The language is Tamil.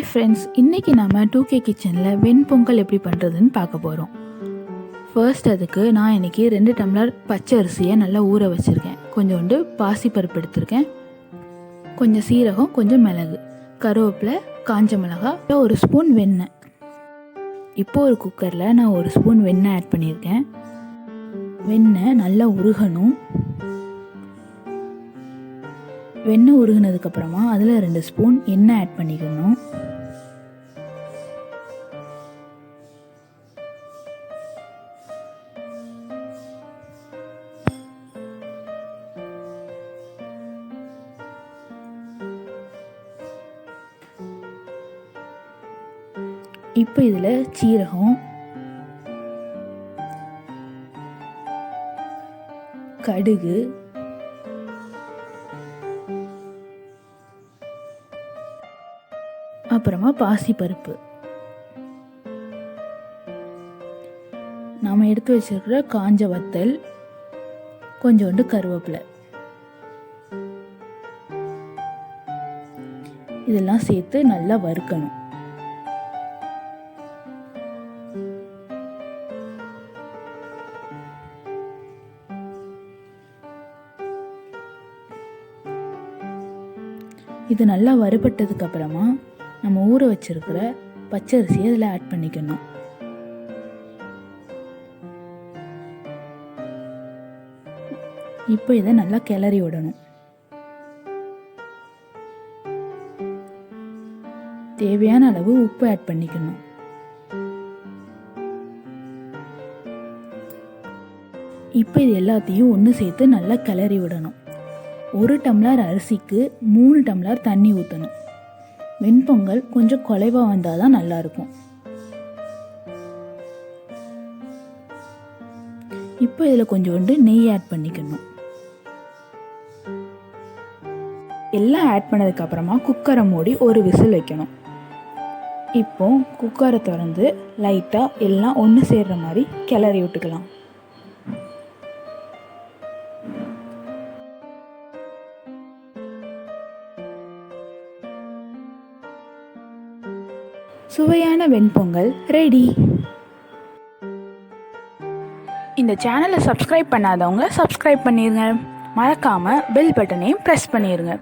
ஃப்ரெண்ட்ஸ், இன்றைக்கி நம்ம 2K கிச்சனில் வெண்பொங்கல் எப்படி பண்ணுறதுன்னு பார்க்க போகிறோம். ஃபர்ஸ்ட் அதுக்கு நான் இன்றைக்கி 2 டம்ளர் பச்சை அரிசியை நல்லா ஊற வச்சுருக்கேன். கொஞ்சோண்டு பாசிப்பருப்பு எடுத்திருக்கேன், கொஞ்சம் சீரகம், கொஞ்சம் மிளகு, கருவேப்பிலை, காஞ்ச மிளகாய், 1 ஸ்பூன் வெண்ணெய். இப்போது ஒரு குக்கரில் நான் 1 ஸ்பூன் வெண்ணெய் ஆட் பண்ணியிருக்கேன். வெண்ணெய் நல்லா உருகணும். வெண்ணெய் உருகினதுக்கப்புறமா அதில் 2 ஸ்பூன் எண்ணெய் ஆட் பண்ணிக்கணும். இப்போ இதில் சீரகம், கடுகு, அப்புறமா பாசிப்பருப்பு, நாம் எடுத்து வச்சிருக்கிற காஞ்ச வத்தல், கொஞ்சோண்டு கருவேப்பிலை, இதெல்லாம் சேர்த்து நல்லா வறுக்கணும். இது நல்லா வறுபட்டதுக்கு அப்புறமா நம்ம ஊற வச்சிருக்கிற பச்சரிசியை இதில் ஆட் பண்ணிக்கணும். இப்போ இதை நல்லா கிளறி விடணும். தேவையான அளவு உப்பு ஆட் பண்ணிக்கணும். இப்போ இது எல்லாத்தையும் ஒன்று சேர்த்து நல்லா கிளறி விடணும். 1 டம்ளர் அரிசிக்கு 3 டம்ளர் தண்ணி ஊற்றணும். வெண்பொங்கல் கொஞ்சம் குலைவாக வந்தால் தான் நல்லாயிருக்கும். இப்போ இதில் கொஞ்சோண்டு நெய் ஆட் பண்ணிக்கணும். எல்லாம் ஆட் பண்ணதுக்கப்புறமா குக்கரை மூடி 1 விசில் வைக்கணும். இப்போ குக்கரை திறந்து லைட்டாக எல்லாம் ஒன்று சேர்கிற மாதிரி கிளறி விட்டுக்கலாம். சுவையான வெண்பொங்கல் ரெடி. இந்த சேனலை சப்ஸ்கிரைப் பண்ணாதவங்க சப்ஸ்கிரைப் பண்ணிடுங்க. மறக்காமல் பெல் பட்டனையும் ப்ரெஸ் பண்ணிடுங்க.